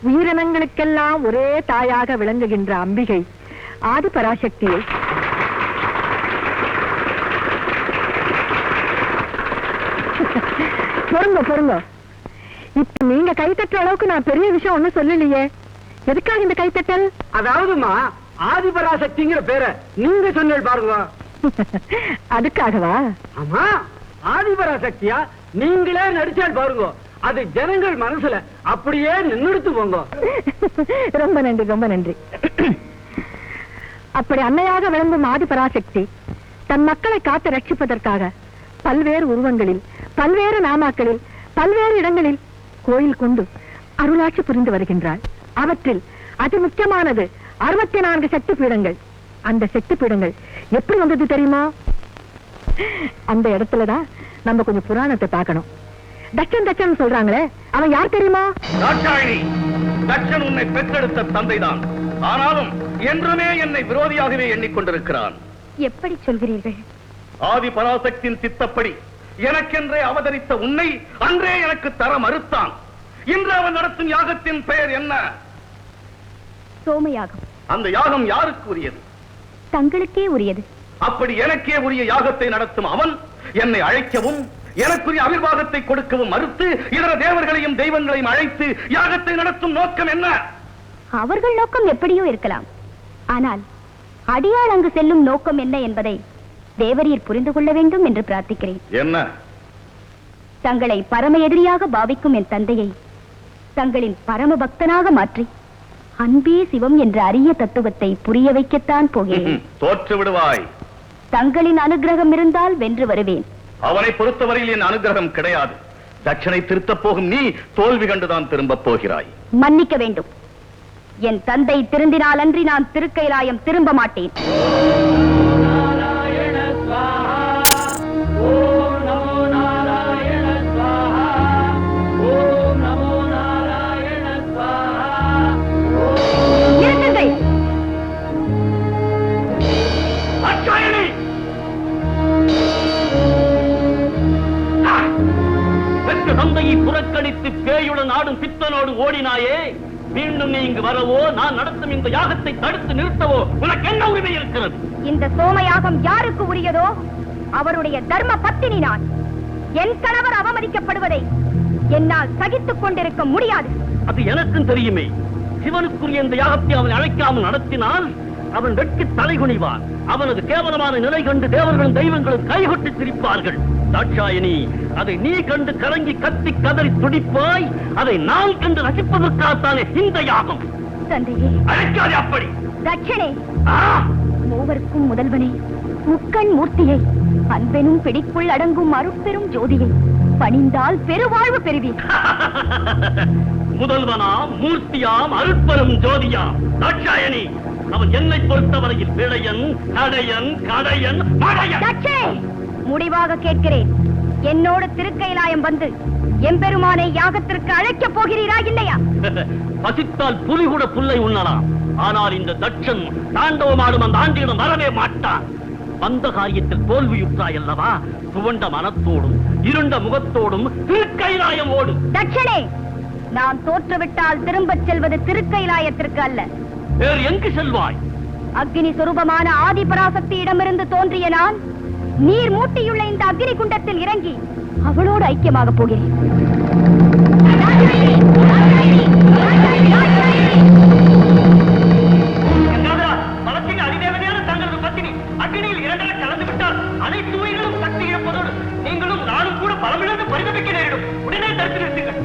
உயிரினங்களுக்கெல்லாம் ஒரே தாயாக விளங்குகின்ற அம்பிகை ஆதிபராசக்தியை பொறுங்க. இப்ப நீங்க கைத்தட்டுற அளவுக்கு நான் பெரிய விஷயம் ஒண்ணும் சொல்லலையே. எதுக்காக இந்த கைத்தட்டல்? அதாவதுமா ஆதிபராசக்திங்கிற பேரை நீங்க சொன்னீங்க பாருங்க. அதுக்காகவா? ஆமா, ஆதிபராசக்தியா நீங்களே நடிச்சால் பாருங்க, அது ஜனங்கள் மனசுல அப்படியே நின்னுடுத்து போங்க. ரொம்ப நன்றி. அப்படி அன்னையாக விளங்கும் ஆதிபராசக்தி தன் மக்களை காத்து ரட்சிப்பதற்காக பல்வேறு உருவங்களில், பல்வேறு நாமாக்களில், பல்வேறு இடங்களில் கோயில் கொண்டு அருளாட்சி புரிந்து வருகின்றாள். அவற்றில் அதி முக்கியமானது 64 சக்தி பீடங்கள். அந்த சக்தி பீடங்கள் எப்படி வந்தது தெரியுமா? அந்த இடத்துலதான் நம்ம கொஞ்சம் புராணத்தை பார்க்கணும். தட்சன் சொல்றாங்களே, அவன் யார் தெரியுமா? தட்சன் உன்னை பெற்றெடுத்த தந்தைதான். ஆனாலும் என்றுமே என்னை விரோதியாகவே எண்ணிக்கொண்டிருக்கிறான். எப்படி சொல்கிறீர்கள்? ஆதி பராசக்தியின் சித்தப்படி எனக்கென்றே அவதரித்த உன்னை அன்றே எனக்கு தர மறுத்தான். இன்று அவன் நடத்தும் யாகத்தின் பெயர் என்ன? சோமயாகம். அந்த யாகம் யாருக்கு உரியது? தங்களுக்கே உரியது. அப்படி எனக்கே உரிய யாகத்தை நடத்தும் அவன் என்னை அழைக்கவும் எனக்குரிய அபிர்வாகத்தை கொடுக்கவும் மறுத்து இதர தேவர்களையும் தெய்வங்களையும் அழைத்து யாகத்தை நடத்தும் நோக்கம் என்ன? அவர்கள் நோக்கம் எப்படியோ இருக்கலாம். ஆனால் அடியாள் அங்கு செல்லும் நோக்கம் என்ன என்பதை தேவரீர் புரிந்து கொள்ள வேண்டும் என்று பிரார்த்திக்கிறேன். என்ன? தங்களை பரம எதிரியாக பாவிக்கும் என் தந்தையை தங்களின் பரம பக்தனாக மாற்றி அன்பே சிவம் என்ற அரிய தத்துவத்தை புரிய வைக்கத்தான் போகிறேன். தோற்று விடுவாய். தங்களின் அனுகிரகம் இருந்தால் வென்று வருவேன். அவனை பொறுத்தவரையில் என் அனுகிரகம் கிடையாது. தட்சனை திருத்தப் போகும் நீ தோல்வி கண்டுதான் திரும்பப் போகிறாய். மன்னிக்க வேண்டும். என் தந்தை திருந்தினால் அன்றி நான் திருக்கைலாயம் திரும்ப மாட்டேன். தந்தையை புறக்கணித்து பேயுடன் ஆடும் பித்தனோடு ஓடினாயே, மீண்டும் நீ இங்கு வரவோ நான் நடத்தும் இந்த யாகத்தை தடுத்து நிறுத்தவோ உனக்கு என்ன உரிமை இருக்கிறது? இந்த சோமயாகம் யாருக்கு உரியதோ அவருடைய தர்ம பத்தினி நான். என் கணவர் அவமதிக்கப்படுவதை என்னால் சகித்துக் கொண்டிருக்க முடியாது. அது எனக்கும் தெரியுமே. சிவனுக்குரிய இந்த யாகத்தை அவன் அழைக்காமல் நடத்தினால் அவன் வெட்கி தலைகுனிவான். அவனது கேவலமான நிலை கண்டு தேவர்களும் தெய்வங்களும் கைகொட்டி சிரிப்பார்கள். தாட்சாயணி, அதை நீ கண்டு கலங்கி கத்தி கதறி துடிப்பாய். அதை நான் கண்டு ரசிப்பதற்காகத்தானே இந்த யாகம். தந்தையே, அழைக்காதே அப்படி. தட்சணே, மூவருக்கும் முதல்வனே, முக்கண் மூர்த்தியை, அன்பெனும் பிடிக்குள் அடங்கும் அருட்பெரும் ஜோதியை பணிந்தால் பெருவாழ்வு பெறுவீர். முதல்வனாம், மூர்த்தியாம், அருட்பெரும் ஜோதியாம் தாட்சாயணி, அவன் என்னை பொறுத்தவரையில் விளையன், கடையன், கடையன், மடையன். தட்சணே, முடிவாக கேட்கிறேன். என்னோடு திருக்கைலாயம் வந்து எம்பெருமானை யாகத்திற்கு அழைக்கப் போகிறீரா இல்லையா? பசித்தால் புலி கூட புல்லை உண்ணலாம். ஆனால் இந்த தட்சன் தாண்டவமாடும் அந்த ஆண்டியிடம் வரவே மாட்டான். அந்த காரியத்தில் தோல்வியுற்றாய் அல்லவா? துவண்ட மனத்தோடும் இருண்ட முகத்தோடும் திருக்கைலாயம் ஓடு. தட்சணே, நான் தோற்றுவிட்டால் திரும்பச் செல்வது திருக்கைலாயத்திற்கு அல்ல. வேறு எங்கு செல்வாய்? அக்னி சொரூபமான ஆதிபராசக்தியிடமிருந்து தோன்றிய நான் நீர் மூட்டியுள்ள இந்த அக்னி குண்டத்தில் இறங்கி அவளோடு ஐக்கியமாக போகிறேன். அதிதேவதையான தங்களது பத்தினி அக்னியில் இரண்டரை கலந்து விட்டால் அனைத்து உயிர்களும் சக்தி இழப்பதோடு நீங்களும் நானும் கூட பலமிழந்து பரிதவிக்க நேரிடும். உடனே தடுத்து நிறுத்துங்கள்.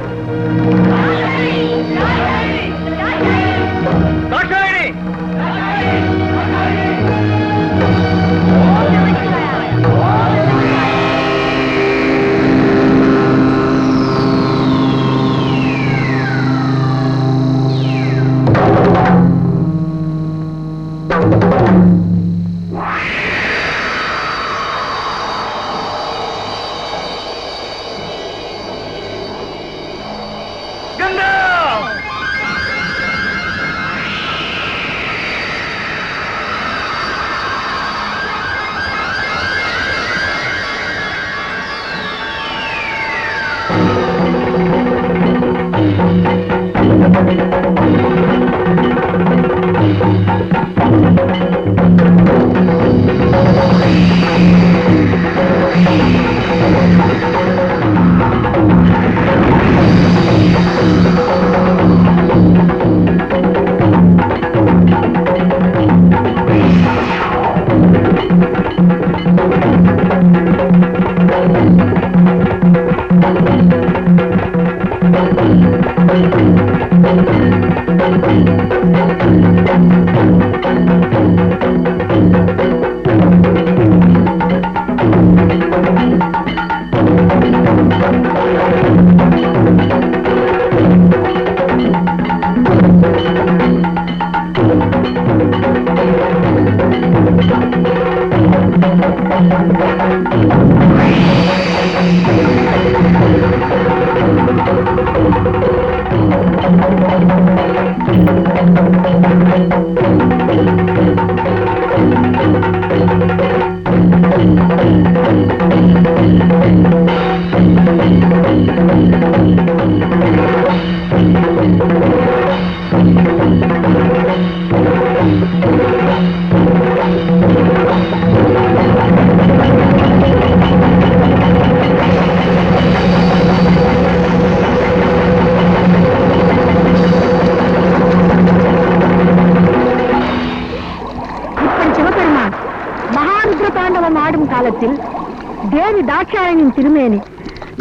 தாட்சாயணியின் திருமேனி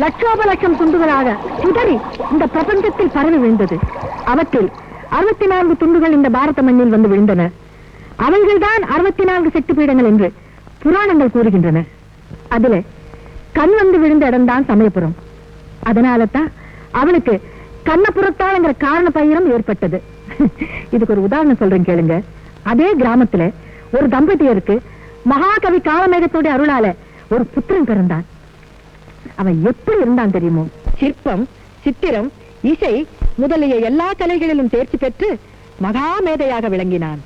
லட்சோப லட்சம் துண்டுகளாக சிதறி இந்த பிரபஞ்சத்தில் பரவி விழுந்தது. அவற்றில் 64 துண்டுகள் இந்த பாரத மண்ணில் வந்து விழுந்தன. அவைகள்தான் 64 சக்தி பீடங்கள் என்று புராணங்கள் கூறுகின்றன. அதிலே கண் வந்து விழுந்த இடம்தான் சமயபுரம். அதனாலதான் அவனுக்கு கண்ணபுரத்தால் என்கிற காரண பயிரம் ஏற்பட்டது. இதுக்கு ஒரு உதாரணம் சொல்றேன் கேளுங்க. அதே கிராமத்துல ஒரு தம்பதியருக்கு மகாகவி காலமேகத்தோட அருளால ஒரு புத்திரன் பிறந்தான். அவன் எப்படி இருந்தான் தெரியுமோ? சிற்பம், சித்திரம், இசை முதலிய எல்லா கலைகளிலும் தேர்ச்சி பெற்று மகாமேதையாக விளங்கினான்.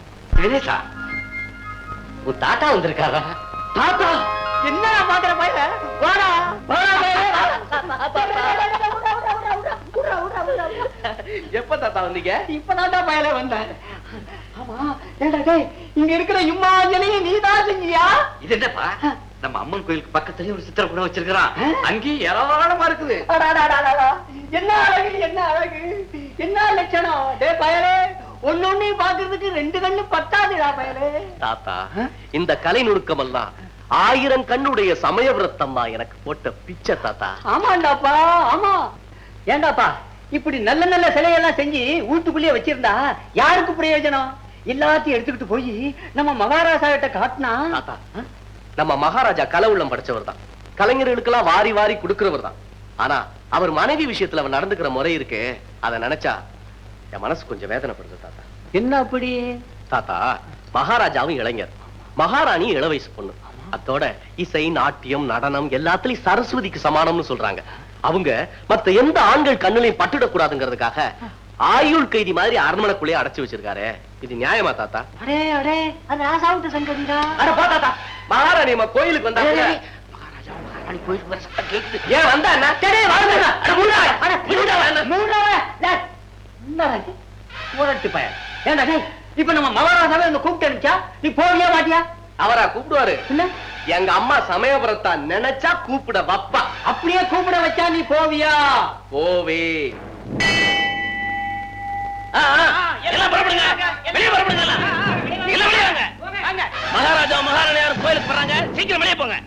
தாத்தா வந்திருக்காரா? தாத்தா என்ன பாக்குற பையல? வாடா எப்ப தாத்தா வந்தீங்க? இப்பதான் பயல வந்தேன். ஆமா இங்க இருக்கிற இம்மாஞ்சனையும் நீதான் செஞ்சியா? இது என்னப்பா, நம்ம அம்மன் கோயிலுக்கு பக்கத்துலயே ஒரு சித்திர கூட வச்சிருக்கிறான். அங்கேயும் ஏராளமா இருக்குது. என்ன அழகு, என்ன அழகு, என்ன லட்சணம்! டே பயலே, ஒன்னொன்னு பாக்குறதுக்கு 2 கண்ணு பத்தாதுடா பயலே. தாத்தா, இந்த கலை நுணுக்கம் எல்லாம் 1000 கண்ணுடைய சமயவிரத்தம்மா எனக்கு போட்ட பிச்சை தாத்தா. ஆமாண்டாப்பா, ஆமா. ஏண்டாப்பா, இப்படி நல்ல நல்ல சிலையெல்லாம் செஞ்சு வீட்டுக்குள்ளேயே வச்சிருந்தா யாருக்கு பிரயோஜனம்? எல்லாத்தையும் எடுத்துக்கிட்டு போய் நம்ம மகாராஜா கிட்ட காட்டினா. தாத்தா, நம்ம மகாராஜா கலை உள்ளம் படைச்சவர் தான். கலைஞர்களுக்கெல்லாம் வாரி வாரி கொடுக்கிறவர் தான். ஆனா அவர் மனைவி விஷயத்துல அவர் நடந்துக்கிற முறை இருக்கு, அதை நினைச்சா என் மனசு கொஞ்சம் வேதனைப்படுது தாத்தா. என்ன அப்படி? தாத்தா, மகாராஜாவும் இளைஞர், மகாராணி இள வயசு பொண்ணு. அதோட இசை, நாட்டியம், நடனம் எல்லாத்துலயும் சரஸ்வதிக்கு சமானம்னு சொல்றாங்க. அவங்க மத்த எந்த ஆண்கள் கண்ணுலையும் பட்டுடக்கூடாதுங்கிறதுக்காக ஆயுள் கைதி மாதிரி அரண்மனைக்குள்ளே அடைச்சு வச்சிருக்காரு. இது நியாயமா தாத்தா? அடே அடே, அது ராசாவுக்கு சங்கதிடா. அட போ தாத்தா, மகாராணி நம்ம கோயிலுக்கு வந்தாங்க. மகாராஜா மகாராணி கோயிலுக்கு வர சத்தம் கேக்குது. ஏன் வந்தா என்ன? டேய் வாங்க. அட மூடா. அட மூடா. மூடா. டேய் என்னடா போறட்டு பையன். ஏண்டா டேய், இப்போ நம்ம மகாராஜாவை இந்த கூப்பிட்டு அனுப்பிச்சா நீ போவியா மாட்டியா? அவரா கூப்பிடுவாரு. இல்ல எங்க அம்மா சமயபுரத்தா நினைச்சா கூப்பிட வப்பா. அப்படியே கூப்பிட வச்சா நீ போவியா? போவே. மகாராஜா மகாராணியார் கோயிலுக்கு போறாங்க, சீக்கிரம் வெளியே போங்க.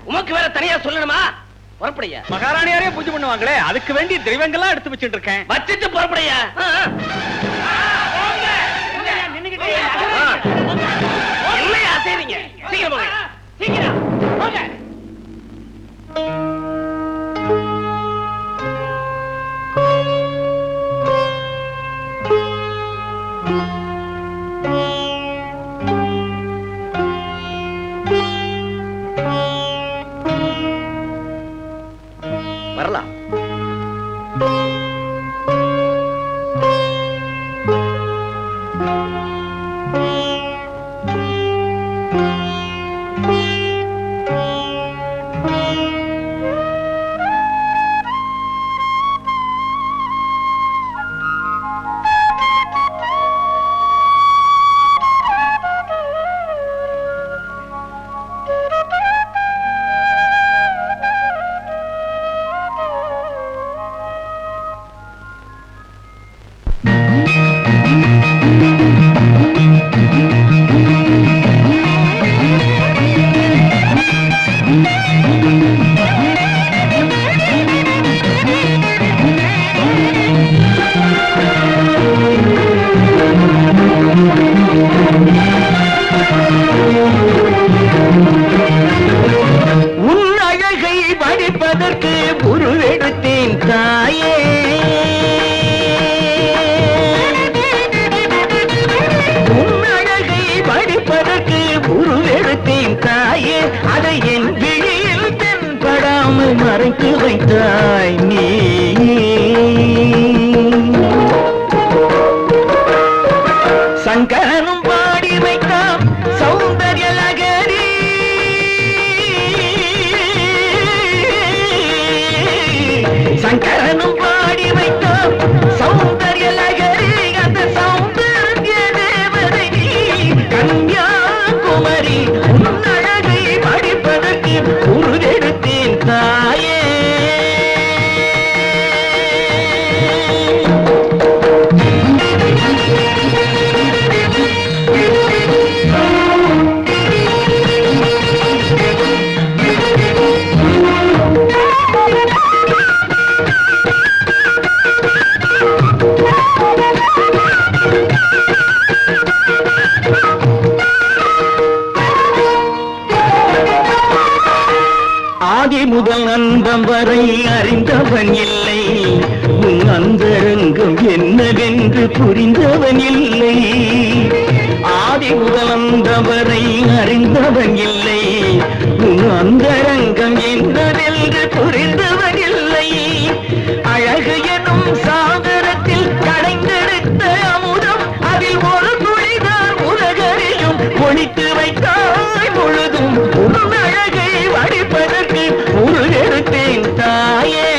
உமக்கு வேற தனியா சொல்லணுமா? புறப்படையா. மகாராணியாரே பூஜை பண்ணுவாங்களே, அதுக்கு வேண்டிய தெய்வங்கள்லாம் எடுத்து வச்சுட்டு இருக்கேன். வச்சுட்டு புறப்படையா. இல்லையா சரிங்க, சீக்கிரம் போங்க. சீக்கிரம் போங்க. வரலாம். ஆதி முதல் அந்தம் வரை அறிந்தவன் இல்லை, உன் அந்தரங்கம் என்னவென்று புரிந்தவன் இல்லை. ஆதி முதல் அந்தம் வரை அறிந்தவன் இல்லை, உன் அந்தரங்கம் என்னவென்று புரிந்தவன் இல்லை. அழகு எனும் சாகரத்தில் கடைந்தெடுத்த அமுதம், அதில் ஒரு துளிதான் உலகறியும் ஒழித்து வைத்தாய் முழுதும். உன் அழகை வடிப்பதற்கு உருவெடுத்தேன் தாயே.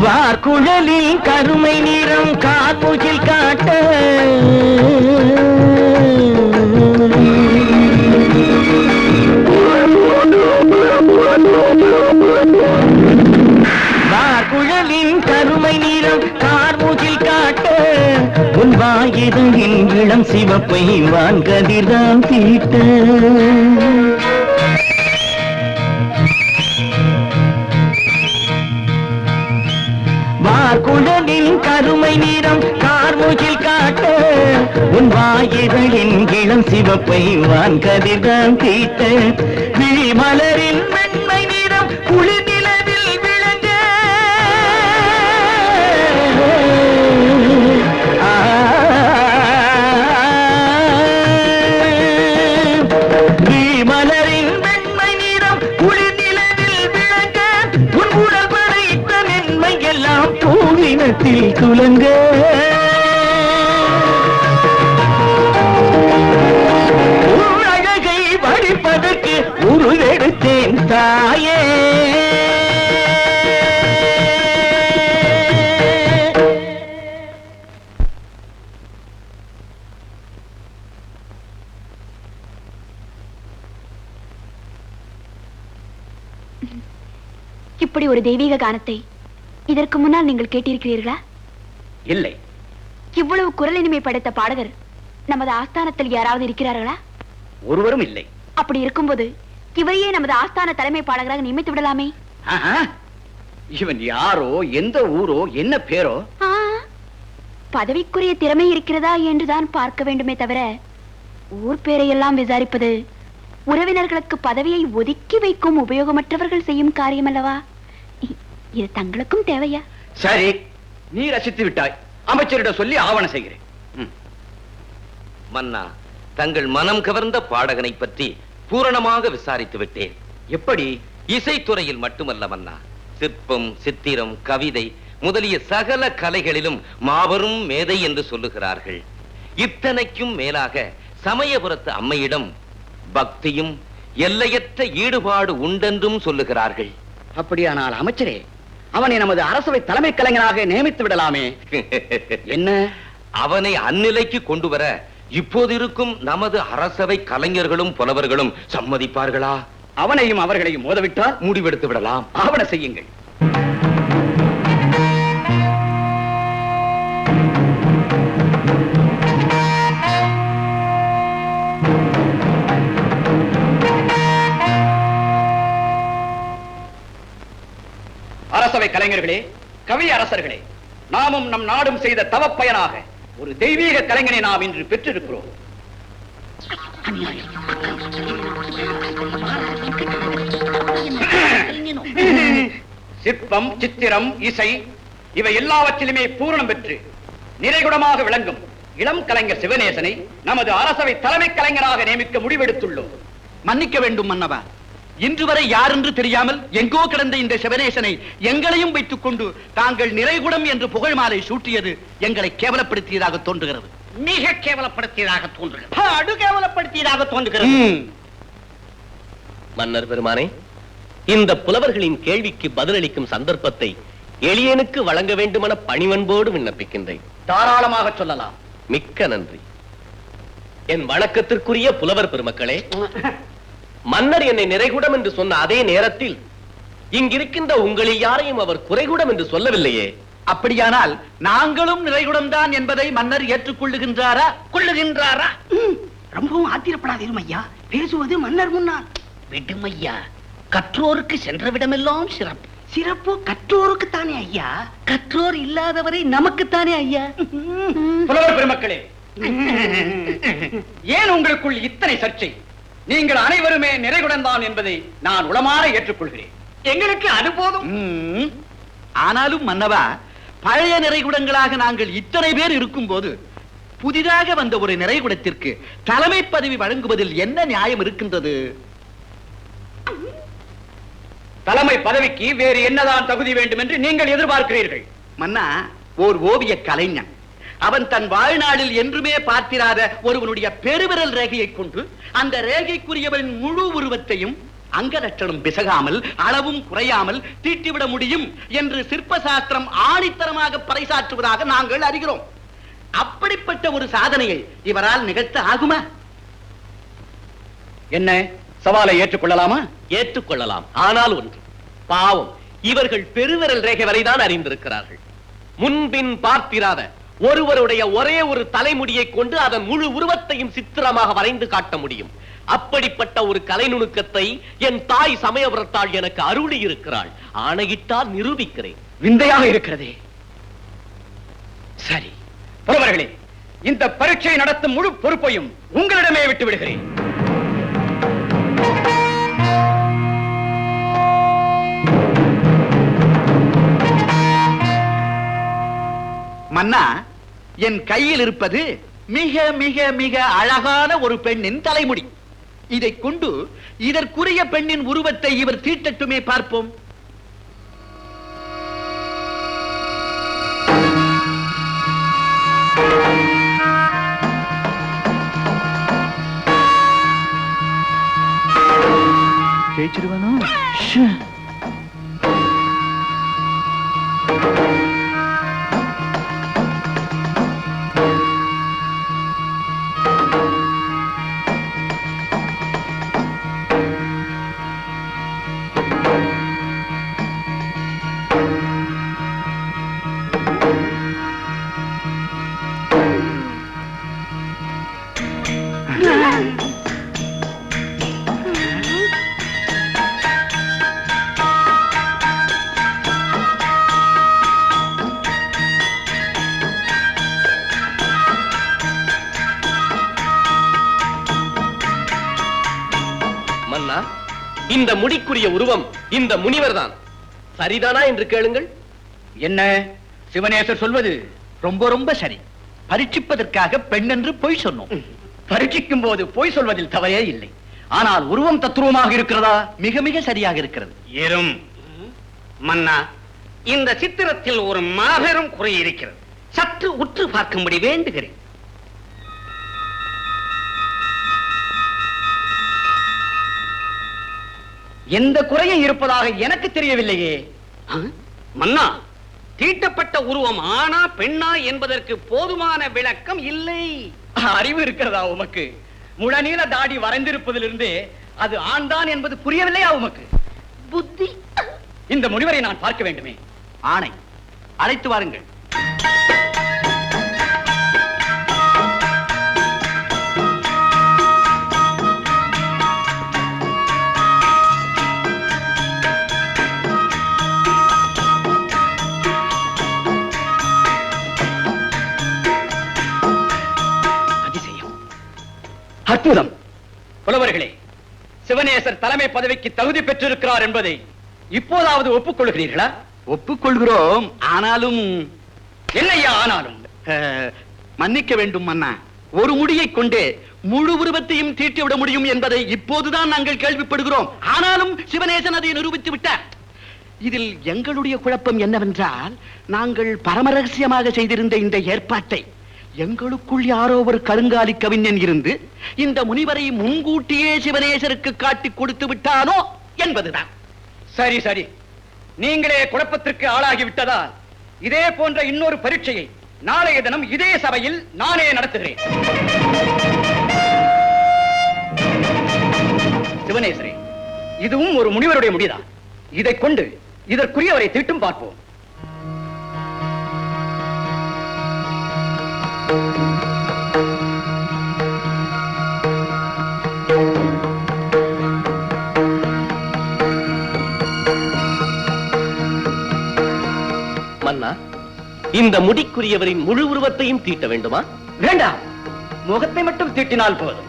வார்குழலில் கருமை நிறம் கார்முகில் காட்ட, வார்குழலின் கருமை நிறம் கார்முகில் காட்ட, உன் வாயிதழின் இளம் சிவப்பை வான்கதிர்தான் தீட்ட. வார்குழலின் கருமை நிறம் கார்முகில் காட்ட, உன் வாயிதழின் இளம் சிவப்பை வான்கதிர்தான் தீட்ட. விழிமலரின் வெண்மை நிறம் குளிர் நிலவில் விளங்க, விழிமலரின் வெண்மை நிறம் குளிர் நிலவில் விளங்க, உன் உடல் படைத்த மென்மை எல்லாம் பூவினத்தில் துலங்க. உன் அழகை வடிப்பதற்கு உருவெடுத்தேன் தாயே. இப்படி ஒரு தெய்வீக கானத்தை இதற்கு முன்னால் நீங்கள் கேட்டிருக்கிறீர்களா? இல்லை. இவ்வளவு குரல் இனிமை படைத்த பாடகர் நமது ஆஸ்தானத்தில் யாராவது இருக்கிறார்களா? ஒருவரும் இல்லை. அப்படி இருக்கும்போது இவரையே நமது ஆஸ்தான தலைமை பாடகராக நியமித்து விடலாமே. இவன் யாரோ, எந்த ஊரோ, என்ன பேரோ? பதவிக்குரிய திறமை இருக்கிறதா என்றுதான் பார்க்க வேண்டுமே தவிர, ஊர் பேரையெல்லாம் விசாரிப்பது உறவினர்களுக்கு பதவியை ஒதுக்கி வைக்கும் உபயோகமற்றவர்கள் செய்யும் காரியம் அல்லவா? இது தங்களுக்கும் தேவையா? சரி, நீ ரசித்து விட்டாய். அமைச்சரிடம் சொல்லி ஆவணம் செய்கிறேன். மன்னா, தங்கள் மனம் கவர்ந்த பாடகனை பற்றி பூரணமாக விசாரித்து விட்டேன். எப்படி? இசைத்துறையில் மட்டுமல்ல மன்னா, சிற்பம், சித்திரம், கவிதை முதலிய சகல கலைகளிலும் மாபெரும் மேதை என்று சொல்லுகிறார்கள். இத்தனைக்கும் மேலாக சமயபுரத்து அம்மையிடம் பக்தியும் எல்லையற்ற ஈடுபாடு உண்டென்றும் சொல்லுகிறார்கள். அப்படியானால் அமைச்சரே, அவனை நமது அரசவை தலைமை கலைஞராக நியமித்து விடலாமே. என்ன? அவனை அந்நிலைக்கு கொண்டு வர இப்போது இருக்கும் நமது அரசவை கலைஞர்களும் புலவர்களும் சம்மதிப்பார்களா? அவனையும் அவர்களையும் மோதவிட்டால் முடிவெடுத்து விடலாம். ஆவண செய்யுங்கள். அரசவை கலைஞர்களே, கவி அரசர்களே, நாமும் நம் நாடும் செய்த தவப்பயனாக ஒரு தெய்வீக கலைஞனை நாம் இன்று பெற்றிருக்கிறோம். சிற்பம், சித்திரம், இசை இவை எல்லாவற்றிலுமே பூரணம் பெற்று நிறைகுடமாக விளங்கும் இளம் கலைஞர் சிவநேசனை நமது அரசவை தலைமை கலைஞராக நியமிக்க முடிவெடுத்துள்ளோம். மன்னிக்க வேண்டும் மன்னவா, இன்று வரை யார் என்று தெரியாமல் எங்கோ கிடந்த இந்த சிவநேசனை எங்களையும் வைத்துக் கொண்டு தாங்கள் நிறைகுடம் என்று புகழ் மாலை சூட்டியது எங்களை கேவலப்படுத்தியதாக தோன்றுகிறது. மிக கேவலப்படுத்தியதாக தோன்றுகிறது. அடு கேவலப்படுத்தியதாக தோன்றுகிறது. மன்னர் பெருமானே, இந்த புலவர்களின் கேள்விக்கு பதிலளிக்கும் சந்தர்ப்பத்தை எளியனுக்கு வழங்க வேண்டுமென பணிவன்போடு விண்ணப்பிக்கின்றேன். தாராளமாக சொல்லலாம். மிக்க நன்றி. என் வணக்கத்திற்குரிய புலவர் பெருமக்களே, மன்னர் என்னை நிறைகுடம் என்று சொன்ன அதே நேரத்தில் இங்கிருக்கின்ற உங்களில் யாரையும் அவர் குறைகுடம் என்று சொல்லவில்லையே. அப்படியானால் நாங்களும் நிறைகுடம் தான் என்பதை மன்னர் ஏற்றுக்கொள்ளுகின்றாரா? கொள்ளுகின்றாரா? ரொம்பவும் ஆத்திரப்படாதீரும் ஐயா. பேசுவது மன்னர் முன்னால். விடும் ஐயா. கற்றோருக்கு சென்றவிடமெல்லாம் சிறப்பு. சிறப்பு கற்றோருக்கு தானே ஐயா. கற்றோர் இல்லாதவரை நமக்குத்தானே ஐயா. புலவர் பெருமக்களே, ஏன் உங்களுக்குள் இத்தனை சர்ச்சை? நீங்கள் அனைவருமே நிறைகுடம் தான் என்பதை நான் உளமாற ஏற்றுக்கொள்கிறேன். எங்களுக்கு அது போதும். ஆனாலும் மன்னவா, பழைய நிறைகுடங்களாக நாங்கள் இத்தனை பேர் இருக்கும் போது புதிதாக வந்த ஒரு நிறைகுடத்திற்கு தலைமை பதவி வழங்குவதில் என்ன நியாயம் இருக்கின்றது? தலைமை பதவிக்கு வேறு என்னதான் தகுதி வேண்டும் என்று நீங்கள் எதிர்பார்க்கிறீர்கள்? மன்னா, ஓர் ஓவிய கலைஞன் அவன் தன் வாழ்நாளில் என்றுமே பார்த்திராத ஒருவனுடைய பெருவிரல் ரேகையை கொண்டு அந்த ரேகைக்குரியவரின் முழு உருவத்தையும் அங்கலட்சணம் பிசகாமல் அளவும் குறையாமல் தீட்டிவிட முடியும் என்று சிற்ப சாஸ்திரம் ஆணித்தரமாக பறைசாற்றுவதாக நாங்கள் அறிகிறோம். அப்படிப்பட்ட ஒரு சாதனையை இவரால் நிகழ்த்த ஆகுமா? என்ன சவாலை ஏற்றுக்கொள்ளலாமா? ஏற்றுக்கொள்ளலாம். ஆனால் ஒன்று, பாவம், இவர்கள் பெருவிரல் ரேகை வரைதான் அறிந்திருக்கிறார்கள். முன்பின் பார்த்திராத ஒருவருடைய ஒரே ஒரு தலைமுடியை கொண்டு அதன் முழு உருவத்தையும் சித்திரமாக வரைந்து காட்ட முடியும். அப்படிப்பட்ட ஒரு கலை நுணுக்கத்தை என் தாய் சமயபுரத்தாள் எனக்கு அருளி இருக்கிறாள். ஆணையிட்டால் நிரூபிக்கிறேன். விந்தையாக இருக்கிறதே. சரி புலவர்களே, இந்த பரீட்சை நடத்தும் முழு பொறுப்பையும் உங்களிடமே விட்டு விடுகிறேன். மன்னா, என் கையில் இருப்பது மிக மிக மிக அழகான ஒரு பெண்ணின் தலைமுடி. இதை கொண்டு இதற்குரிய பெண்ணின் உருவத்தை இவர் தீட்டட்டுமே, பார்ப்போம். ஜெயிச்சிருவானோ? மன்னா, இந்த முடிக்குரிய உருவம் இந்த முனிவர் தான். சரிதானா என்று கேளுங்கள். என்ன சிவனேசர் சொல்வது ரொம்ப ரொம்ப சரி. பரீட்சிப்பதற்காக பெண் என்று பொய் சொன்னோம். பரீட்சிக்கும் போது பொய் சொல்வதில் தவறே இல்லை. ஆனால் உருவம் தத்துவமாக இருக்கிறதா? மிக மிக சரியாக இருக்கிறது. ஏறும் மன்னா, இந்த சித்திரத்தில் ஒரு மாபெரும் குறை இருக்கிறது. சற்று உற்று பார்க்கும்படி வேண்டுகிறேன். எந்த குறையும் இருப்பதாக எனக்கு தெரியவில்லையே. மன்னா, தீட்டப்பட்ட உருவம் ஆனா பெண்ணா என்பதற்கு போதுமான விளக்கம் இல்லை. அறிவு இருக்கிறதா உமக்கு? முழநீள தாடி வரைந்திருப்பதிலிருந்து அது ஆண்தான் என்பது புரியவில்லையா உமக்கு? புத்தி. இந்த முனிவரை நான் பார்க்க வேண்டுமே. ஆணை, அழைத்து வாருங்கள். அற்புதம். புலவர்களே, சிவனேசர் தலைமை பதவிக்கு தகுதி பெற்றிருக்கிறார் என்பதை இப்போதாவது ஒப்புக்கொள்கிறீர்களா? ஒப்புக்கொள்கிறோம். ஆனாலும் என்னையா ஆனாலும்? மன்னிக்க வேண்டும் மன்னா, ஒரு முடியை கொண்டே முழு உருவத்தையும் தீட்டிவிட முடியும் என்பதை இப்போதுதான் நாங்கள் கேள்விப்படுகிறோம். ஆனாலும் சிவனேசன் அதை நிரூபித்து விட்டார். இதில் எங்களுடைய குழப்பம் என்னவென்றால், நாங்கள் பரம ரகசியமாக செய்திருந்த இந்த ஏற்பாட்டை எங்களுக்குள் யாரோ ஒரு கருங்காலி கவிஞன் இருந்து இந்த முனிவரை முன்கூட்டியே சிவனேசருக்கு காட்டிக் கொடுத்து விட்டானோ என்பதுதான். சரி சரி, நீங்களே குழப்பத்திற்கு ஆளாகிவிட்டதால் இதே போன்ற இன்னொரு பரீட்சையை நாளைய தினம் இதே சபையில் நானே நடத்துகிறேன். சிவனேசரே, இதுவும் ஒரு முனிவருடைய முடிதான். இதைக் கொண்டு இதற்குரியவரை தீட்டும் பார்ப்போம். இந்த முடிக்குரியவரின் முழு உருவத்தையும் தீட்ட வேண்டுமா? வேண்டாம், முகத்தை மட்டும் தீட்டினால் போதும்.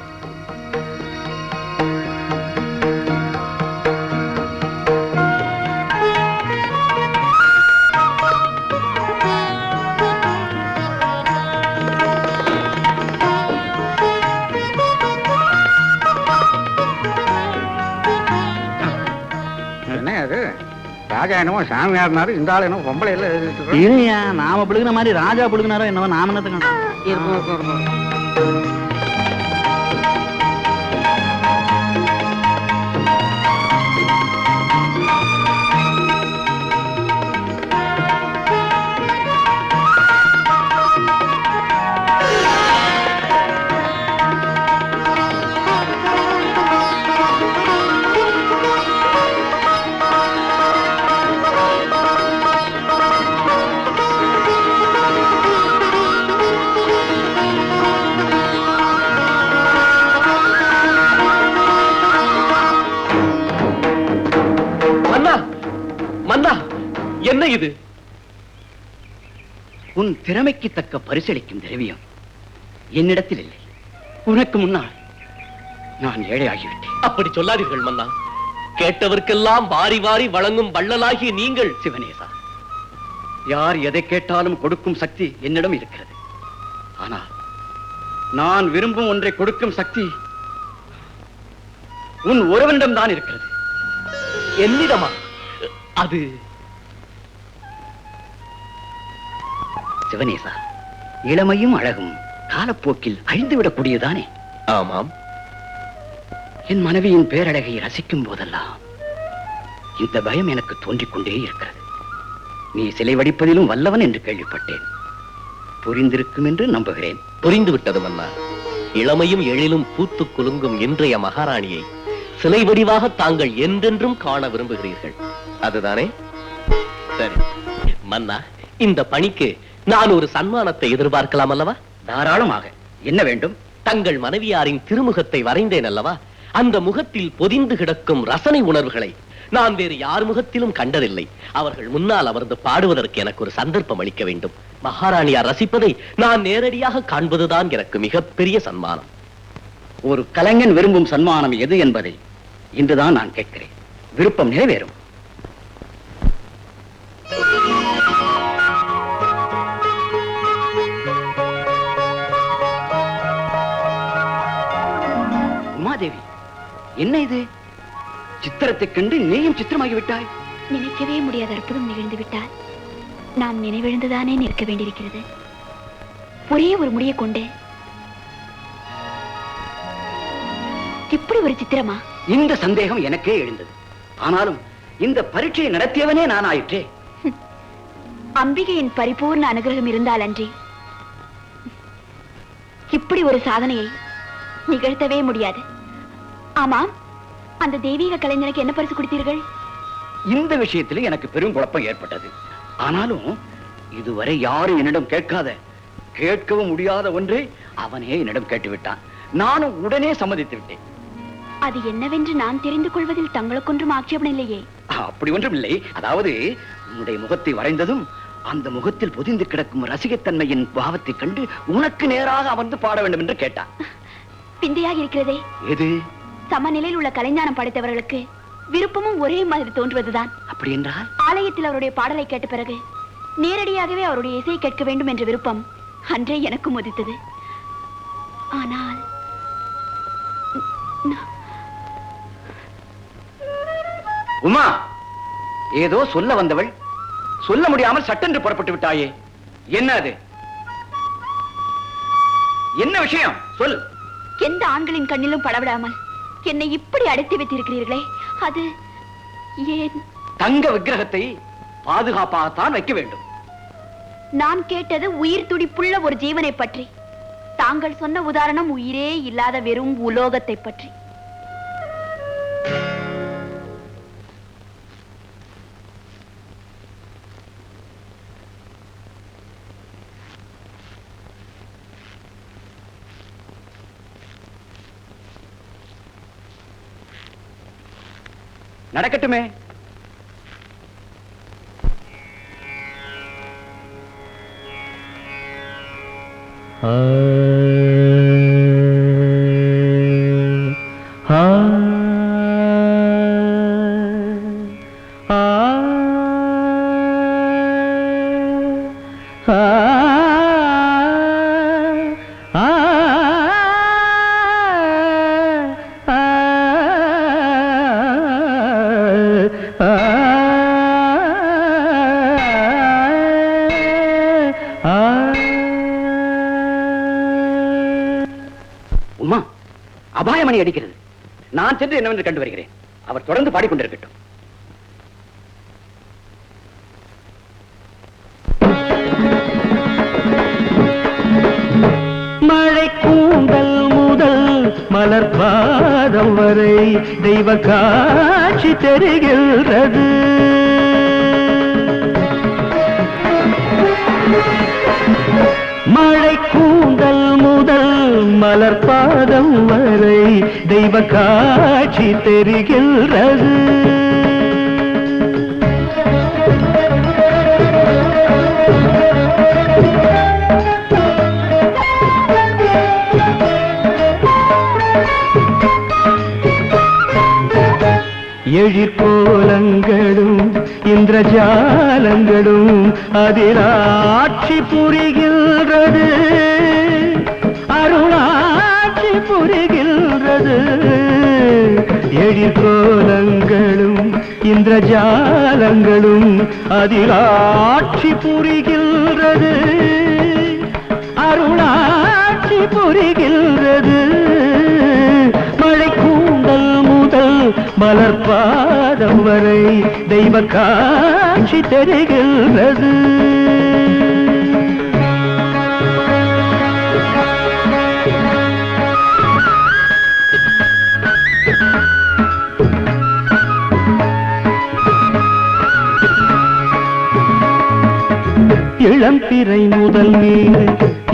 என்ன அது ராஜா என்னமோ சாமியார்னாரு, இந்த ஆள் என்னமோ பொம்பளை எல்லாம் எழுதிட்டு இல்லையா, நாம பிடுங்கின மாதிரி ராஜா பிடுங்கினாரோ என்னவோ, நாம என்னத்துக்கு மன்னா, என்ன இது? உன் திறமைக்கு தக்க பரிசளிக்கும் திரவியம் என்னிடத்தில் இல்லை. உனக்கு முன்னால் நான் ஏழையாகிவிட்டேன். அப்படி சொல்லாதீர்கள் மன்னா. கேட்டவர்க்கெல்லாம் வாரி வாரி வழங்கும் வள்ளலாகிய நீங்கள். சிவனேசா, யார் எதை கேட்டாலும் கொடுக்கும் சக்தி என்னிடம் இருக்கிறது. ஆனால் நான் விரும்பும் ஒன்றை கொடுக்கும் சக்தி உன் ஒருவனிடம் தான் இருக்கிறது. என்னிடமா? அது சிவனேசா, இளமையும் அழகும் காலப்போக்கில் அழிந்துவிடக்கூடியதானே? ஆமாம். என் மனைவியின் பேரழகை ரசிக்கும் போதெல்லாம் இந்த பயம் எனக்கு தோன்றிக் கொண்டே இருக்கிறது. நீ சிலை வடிப்பதிலும் வல்லவன் என்று கேள்விப்பட்டேன். புரிந்திருக்கும் என்று நம்புகிறேன். புரிந்து விட்டது மன்னா. இளமையும் எழிலும் பூத்து குலுங்கும் இன்றைய மகாராணியை சிலை வடிவாக தாங்கள் என்றென்றும் காண விரும்புகிறீர்கள், அதுதானே? சரி மன்னா, இந்த பணிக்கு நான் ஒரு சன்மானத்தை எதிர்பார்க்கலாம் அல்லவா? தாராளமாக. என்ன வேண்டும்? தங்கள் மனைவியாரின் திருமுகத்தை வரைந்தேன் அல்லவா? அந்த முகத்தில் பொதிந்து கிடக்கும் ரசனை உணர்வுகளை நான் வேறு யார் முகத்திலும் கண்டதில்லை. அவர்கள் முன்னால் அமர்ந்து பாடுவதற்கு எனக்கு ஒரு சந்தர்ப்பம் அளிக்க வேண்டும். மகாராணியார் ரசிப்பதை நான் நேரடியாக காண்பதுதான் எனக்கு மிகப்பெரிய சன்மானம். ஒரு கலைஞன் விரும்பும் சன்மானம் எது என்பதை இன்றுதான் நான் கேட்கிறேன். விருப்பம் நிறைவேறும். உமாதேவி, என்ன இது? சித்திரத்தைக் கண்டு நீயும் சித்திரமாகி விட்டாய். நினைக்கவே முடியாத அற்புதம் நிகழ்ந்து விட்டால் நாம் நினைவிழந்துதானே நிற்க வேண்டியிருக்கிறது. ஒரே ஒரு முடியை கொண்டே இப்படி ஒரு சித்திரமா? இந்த சந்தேகம் எனக்கே எழுந்தது. ஆனாலும் இந்த பரீட்சையை நடத்தியவனே நான் ஆயிற்றே. அம்பிகையின் பரிபூர்ண அனுகிரகம் இருந்தால் அன்றி இப்படி ஒரு சாதனையை நிகழ்த்தவே முடியாது. ஆமாம், அந்த தெய்வீக கலைஞனுக்கு என்ன பரிசு கொடுத்தீர்கள்? இந்த விஷயத்தில் எனக்கு பெரும் குழப்பம் ஏற்பட்டது. ஆனாலும் இதுவரை யாரும் என்னிடம் கேட்காத, கேட்கவும் முடியாத ஒன்றை அவனே என்னிடம் கேட்டுவிட்டான். நானும் உடனே சம்மதித்து விட்டேன். அது என்னவென்று நான் தெரிந்து கொள்வதில் தங்களுக்கொன்றும் ஆட்சேபணம் இல்லையே. அப்படி ஒன்றும் இல்லை. அதாவது உன்னுடைய முகத்தை வரைந்ததும் அந்த முகத்தில் பொதிந்து கிடக்கும் ரசிகத்தன்மையின் பாவத்தை கண்டு உனக்கு நேராக அமர்ந்து பாட வேண்டும் என்று கேட்டான். பிந்தையாக இருக்கிறதே. எது? சமநிலையில் உள்ள கலைஞானம் படைத்தவர்களுக்கு விருப்பமும் ஒரே மாதிரி தோன்றுவதுதான். அப்படி என்றால் ஆலயத்தில் அவருடைய பாடலை கேட்ட பிறகு நேரடியாகவே அவருடைய இசை கேட்க வேண்டும் என்ற விருப்பம் அன்றே எனக்கும் உதித்தது. ஆனால் உமா, ஏதோ சொல்ல வந்தவள் சொல்ல முடியாமல் சட்டென்று புறப்பட்டு விட்டாயே. என்ன அது? என்ன விஷயம்? சொல். எந்த ஆண்களின் கண்ணிலும் படவிடாமல் என்னை இப்படி அடைத்து வைத்திருக்கிறீர்களே, அது ஏன்? தங்க விக்கிரகத்தை பாதுகாப்பாகத்தான் வைக்க வேண்டும். நான் கேட்டது உயிர் துடிப்புள்ள ஒரு ஜீவனை பற்றி. தாங்கள் சொன்ன உதாரணம் உயிரே இல்லாத வெறும் உலோகத்தை பற்றி. உமா, அபாயமணி அடிக்கிறது. நான் சென்று என்னவென்று கண்டு வருகிறேன். அவர் தொடர்ந்து பாடிக்கொண்டிருக்கட்டும். மழை கூந்தல் முதல் மலர் பாதம் வரை தெய்வ காட்சி தெரிகின்றது. மழை கூந்தல் முதல் மலர் பாதம் வரை தெய்வ காட்சி தெரிகின்றது. எழிற்கோலங்களும் இந்திரஜாலங்களும் அதில் ஆட்சி புரிகின்றது. அருளாட்சி புரிகின்றது. எழிற்கோலங்களும் இந்திரஜாலங்களும் அதில் ஆட்சி புரிகின்றது. அருளாட்சி புரிகின்றது. மழை கூந்தல் முதல் மலர் பாதம் வரை தெய்வ காட்சி தெரிகின்றது. இளம்பிறை முதல் மீது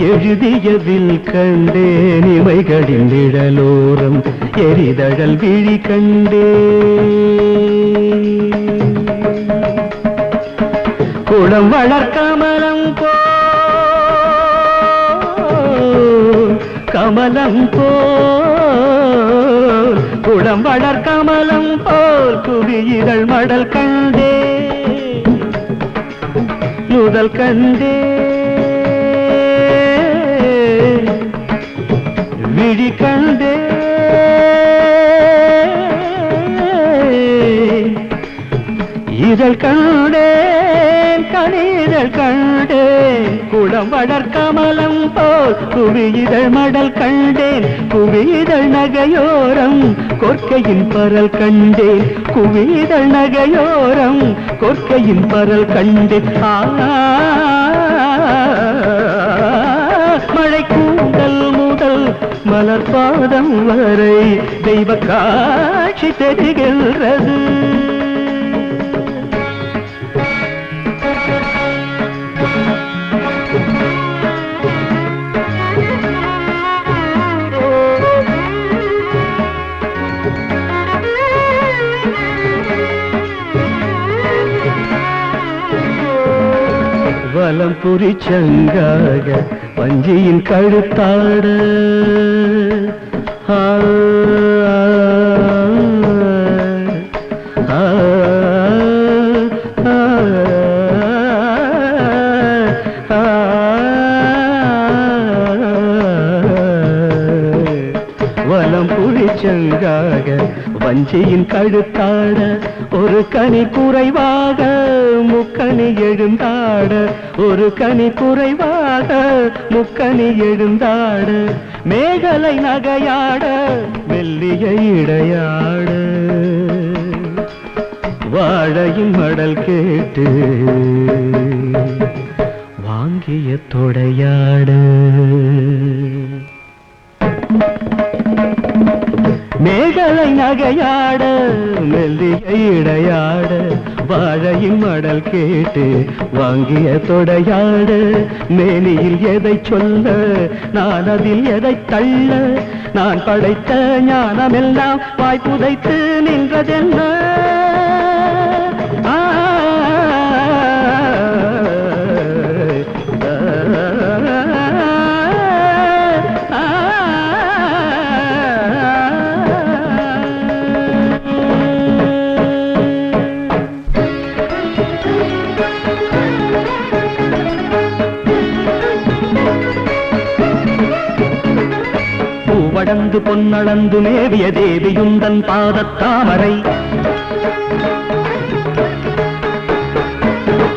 எழுதியதில் கண்டேன் இமைகளின் நிழலோரம் எரிதழல் விழி கண்டே. குளம் வளர்கமலம் போல் கமலம் போல் குளம் வளர்கமலம் போல் குவியிதழ் மடல் கண்டே. முதல் கண்டே விழி கண்டே. இதழ் கண்டேன் கனிதழ் கண்டேன். குளம் வளர் கமலம் போல் குவியிதழ் மடல் கண்டேன். குவியிதழ் நகையோரம் கொற்கையின் பரல் கண்டேன். குவியிதழ் நகையோரம் கொற்கையின் பரல் கண்டேன். மழை கூந்தல் முதல் மலர் பாதம் வரை தெய்வ காட்சி தெரிகின்றது. வலம் புரி சங்காக வஞ்சியின் கழுத்தாட. வலம் புரி சங்காக வஞ்சியின் கழுத்தாட. ஒரு கனி குறைவாக முக்கனி எழுந்தாட. ஒரு கனி குறைவாக முக்கனி எழுந்தாட. மேகலை நகையாட மெல்லிய இடையாட. வாழையின் மடல் கேட்டு வாங்கிய தொடையாட. மேகலை நகையாட மெல்லிய இடையாட. வாழையின் மடல் கேட்டு வாங்கிய தொடையாட. மேனியில் எதை சொல்ல நான் அதில் எதை தள்ள. நான் படைத்த ஞானமெல்லாம் வாய்ப்புதைத்து நின்றதென்ன. பூவடந்து பொன்னளந்து மேவிய தேவியுந்தன் பாதத்தாமரை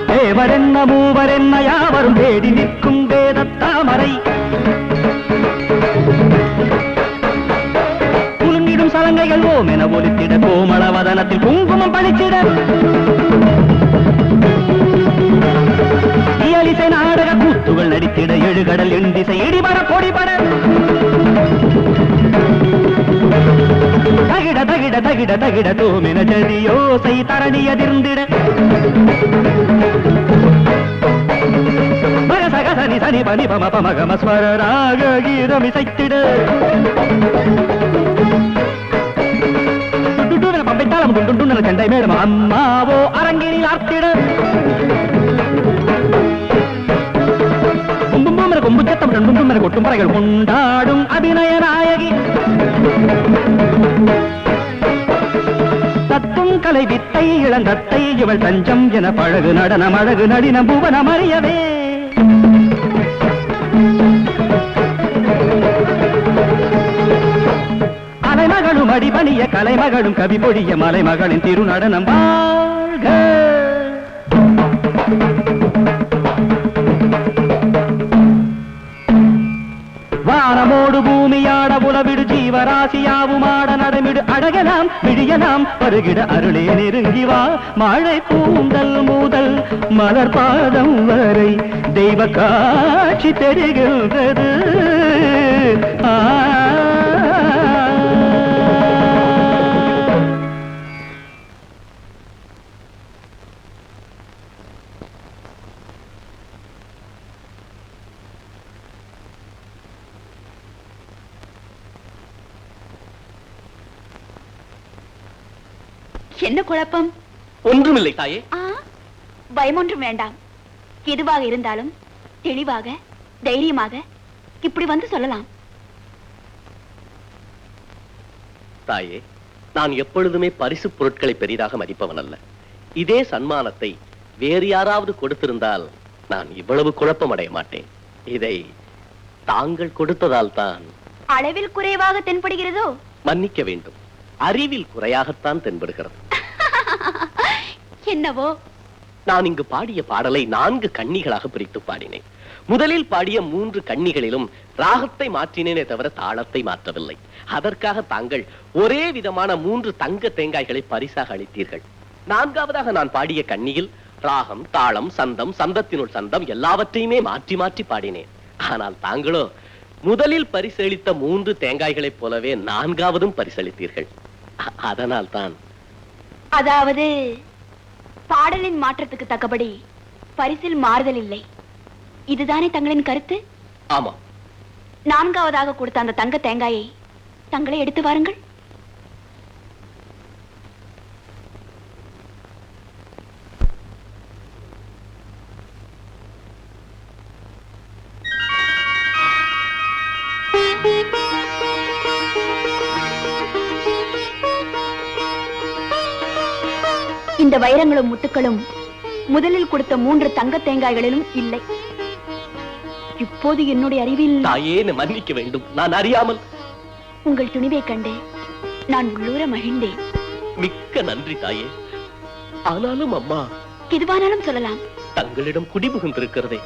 தேவரென்ன மூவரென்ன யாவரும் தேடி நிற்கும் வேதத்தாமரை குலுங்கிடும் சலங்கைகள் ஓம் என ஒலித்திட கோமள வதனத்தில் குங்குமம் பளிச்சிட இயலிசை நாடக கூத்துகள் நடித்திட எழுகடல் எண்டிசை இடிபட கொடிபட தகிட தகிட தகிட தகிட தோமென ஜதியோசை தரணியதிர்ந்திட மகசகசனி சனி பனி பம பமகம ஸ்வர ராக கீதமிசைத்திட பம்பைத்தாளம் துண்டுண்டன சண்டை மேடம் அம்மாவோ அரங்கினில் ஆர்த்திட கொம்பு சத்தம் ரெண்டும் கொட்டும் பறைகள் கொண்டாடும் அபிநய நாயகி தத்தும் கலை வித்தை இளந்தத்தை இவள் தஞ்சம் என பழகு நடனம் அழகு நடினம் புவனம் அறியவே அலைமகளும் அடிபணிய கலைமகளும் கவி பொழிய மலைமகளின் திருநடனம் வாழ்க வானமோடு பூமியாட புலவிடு ஜீவராசியாவுமாட நடமிடு அழகலாம் விழியலாம் வருகிட அருளே நெருங்கி வா மழை பூந்தல் முதல் மலர் பாதம் வரை தெய்வ காட்சி தெரிகின்றது என்ன குழப்பம்? ஒன்றுமில்லை தாயே. பயம் ஒன்றும் வேண்டாம். எதுவாக இருந்தாலும் தெளிவாக தைரியமாக இப்படி வந்து சொல்லலாம். தாயே, நான் எப்பொழுதுமே பரிசு பொருட்களை பெரிதாக மதிப்பவன் அல்ல. இதே சன்மானத்தை வேறு யாராவது கொடுத்திருந்தால் நான் இவ்வளவு குழப்பம் அடைய மாட்டேன். இதை தாங்கள் கொடுத்ததால் தான் அளவில் குறைவாக தென்படுகிறதோ? மன்னிக்க வேண்டும், அறிவில் குறையாகத்தான் தென்படுகிறது. என்னவோ? நான் இங்கு பாடிய பாடலை 4 கன்னிகளாக பிரித்து பாடினேன். முதலில் பாடிய 3 கன்னிகளிலும் ராகத்தை மாற்றினேனே தவிர தாளத்தை மாற்றவில்லை. அதற்காக தாங்கள் ஒரே விதமான 3 தங்க தேங்காய்களை பரிசாக அளித்தீர்கள். 4வதாக நான் பாடிய கன்னியில் ராகம், தாளம், சந்தம், சந்தத்தினுள் சந்தம் எல்லாவற்றையுமே மாற்றி மாற்றி பாடினேன். ஆனால் தாங்களோ முதலில் பரிசளித்த 3 தேங்காய்களைப் போலவே 4வதும் பரிசளித்தீர்கள். அதனால் தான். அதாவது பாடலின் மாற்றத்துக்கு தக்கபடி பரிசில் மாறுதல் இல்லை, இதுதானே தங்களின் கருத்து? ஆமா. 4வதாக கொடுத்த அந்த தங்க தேங்காயை தங்களை எடுத்து வாருங்கள். இந்த வைரங்களும் முத்துக்களும் முதலில் கொடுத்த 3 தங்க தேங்காய்களிலும் இல்லை. இப்போது என்னுடைய அறிவில். தாயே, மன்னிக்க வேண்டும், நான் அறியாமல். உங்கள் துணிவை கண்டு நான் உள்ளூர மகிழ்ந்தேன். மிக்க நன்றி தாயே. ஆனாலும் அம்மா, எதுவானாலும் சொல்லலாம். தங்களிடம் குடிபுகுந்திருக்கிறதே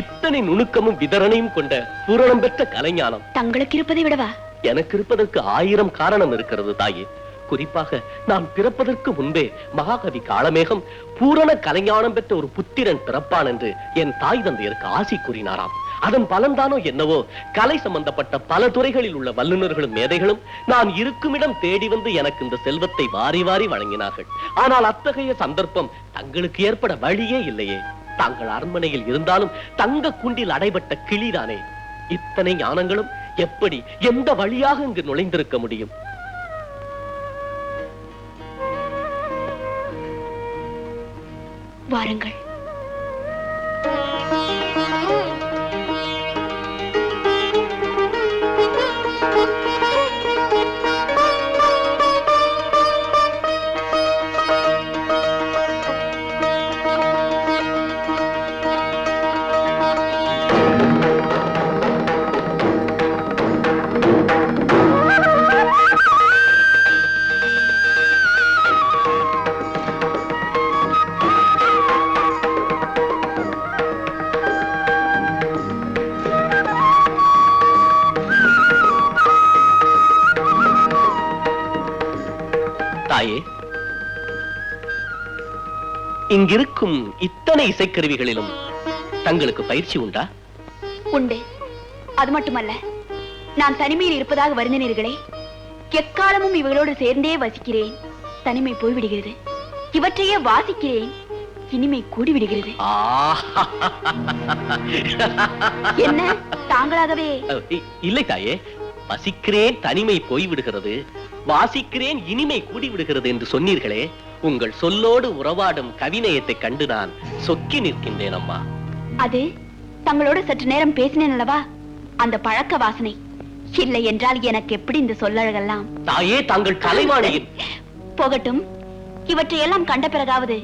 இத்தனை நுணுக்கமும் விதரணையும் கொண்ட பூரணம் பெற்ற கலைஞானம் தங்களுக்கு இருப்பதை விடவா? எனக்கு இருப்பதற்கு 1000 காரணம் இருக்கிறது தாயே. குறிப்பாக நான் பிறப்பதற்கு முன்பே மகாகவி காளமேகம் பூரண கலைஞானம் பெற்ற ஒரு புத்திரன் பிறப்பான் என்று என் தாய் தந்தையருக்கு ஆசி கூறினாராம். அதன் பலன்தானோ என்னவோ, கலை சம்பந்தப்பட்ட பல துறைகளில் உள்ள வல்லுநர்களும் மேதைகளும் நான் இருக்குமிடம் தேடி வந்து எனக்கு இந்த செல்வத்தை வாரி வாரி வழங்கினார்கள். ஆனால் அத்தகைய சந்தர்ப்பம் தங்களுக்கு ஏற்பட வழியே இல்லையே. தாங்கள் அரண்மனையில் இருந்தாலும் தங்க குண்டில் அடைபட்ட கிளிதானே. இத்தனை ஞானங்களும் எப்படி, எந்த வழியாக இங்கு நுழைந்திருக்க முடியும்? வாருங்கள். தாயே, இங்கிருக்கும் இத்தனை இசைக்கருவிகளிலும் தங்களுக்கு பயிற்சி உண்டா? உண்டு. அது மட்டுமல்ல, நான் தனிமையில் இருப்பதாக வருந்தினீர்களே, எக்காலமும் இவர்களோடு சேர்ந்தே வசிக்கிறேன். தனிமை போய்விடுகிறது. இவற்றையே வாசிக்கிறேன். இனிமை கூடிவிடுகிறது. என்ன தாங்களாகவே? இல்லை தாயே, வசிக்கிறேன் தனிமை போய்விடுகிறது, வாசிக்கிறேன் இனிமை கூடிவிடுகிறது என்று சொன்னீர்களே, உங்கள் சொல்லோடு உறவாடும் கவிநயத்தை கண்டு நான் சொக்கி நிற்கின்றேன் அம்மா. அது தங்களோடு சற்று நேரம் பேசினேன் அல்லவா, அந்த பழக்க வாசனை. இல்லை என்றால் எனக்கு எப்படி இந்த சொல்லழகெல்லாம்? தாயே, தாங்கள் கலைவாணியின் போகட்டும். இவற்றையெல்லாம் கண்ட பிறகாவது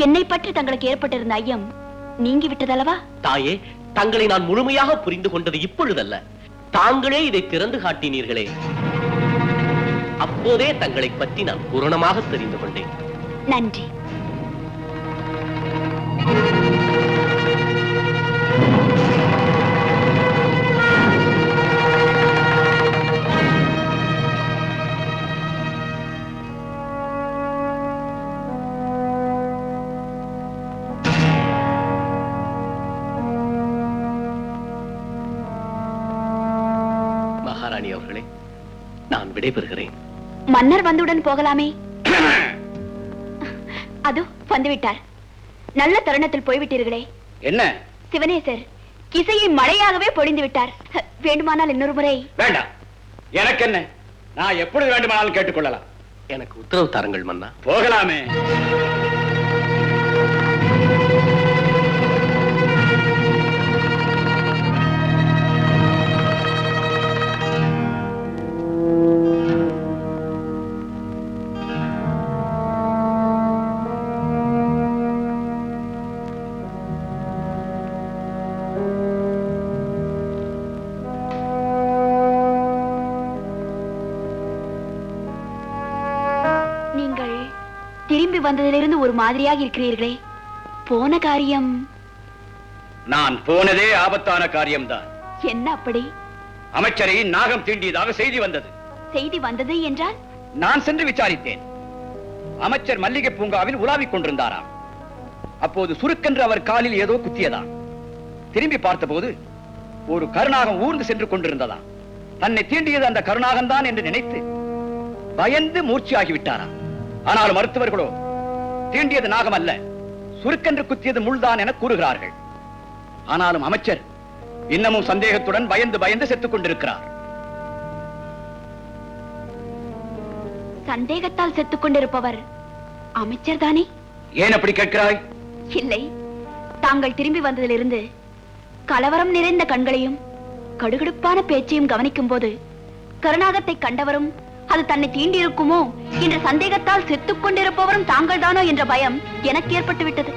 என்னை பற்றி தங்களுக்கு ஏற்பட்டிருந்த ஐயம் நீங்கி விட்டதல்லவா? தாயே, தங்களை நான் முழுமையாக புரிந்து கொண்டது இப்பொழுதல்ல, தாங்களே இதை திறந்து காட்டினீர்களே, அப்போதே தங்களை பற்றி நான் பூரணமாக தெரிந்து கொண்டேன். நன்றி. மகாராணி அவர்களே, நான் விடைபெறுகிறேன். மன்னர் வந்தவுடன் போகலாமே? அது வந்துவிட்டார். நல்ல தருணத்தில் போய்விட்டீர்களே. என்ன? சிவனேசர் இசையை மழையாகவே பொழிந்து விட்டார். வேண்டுமானால் இன்னொரு முறை. வேண்டாம். எனக்கு என்ன, நான் எப்பொழுது வேண்டுமானாலும் கேட்டுக்கொள்ளலாம். எனக்கு உத்தரவு தாருங்கள் மன்னா. போகலாமே. திரும்பி வந்ததிலிருந்து ஒரு மாதிரியாக இருக்கிறீர்களே, போன காரியம்? நான் போனதே ஆபத்தான காரியம்தான். என்ன அப்படி? அமைச்சரை நாகம் தீண்டியதாக செய்தி வந்தது. செய்தி வந்தது என்றால்? நான் சென்று விசாரித்தேன். அமைச்சர் மல்லிகை பூங்காவில் உலாவிக் கொண்டிருந்தாராம். அப்போது சுருக்கென்று அவர் காலில் ஏதோ குத்தியதாம். திரும்பி பார்த்தபோது ஒரு கருநாகம் ஊர்ந்து சென்று கொண்டிருந்ததாம். தன்னை தீண்டியது அந்த கருநாகம் தான் என்று நினைத்து பயந்து மூர்ச்சியாகிவிட்டாராம். ஆனால் மருத்துவர்களோ தீண்டியது நாகம் அல்ல, சுருக்கென்று குத்தியது முள்தான் என கூறுகிறார்கள். ஆனாலும் அமைச்சர் இன்னமும் சந்தேகத்துடன் பயந்து பயந்து செத்துக் கொண்டிருக்கிறார். சந்தேகத்தால் செத்துக் கொண்டிருப்பவர் அமைச்சர் தானே? ஏன் அப்படி கேட்கிறாய்? இல்லை, தாங்கள் திரும்பி வந்ததிலிருந்து கலவரம் நிறைந்த கண்களையும் கடுகடுப்பான பேச்சையும் கவனிக்கும் போது கருணாகத்தை கண்டவரும் அது தன்னை தீண்டி இருக்குமோ என்ற சந்தேகத்தால் செத்துக் கொண்டிருப்பவரும் தாங்கள் தானோ என்ற பயம் எனக்கு ஏற்பட்டு விட்டது.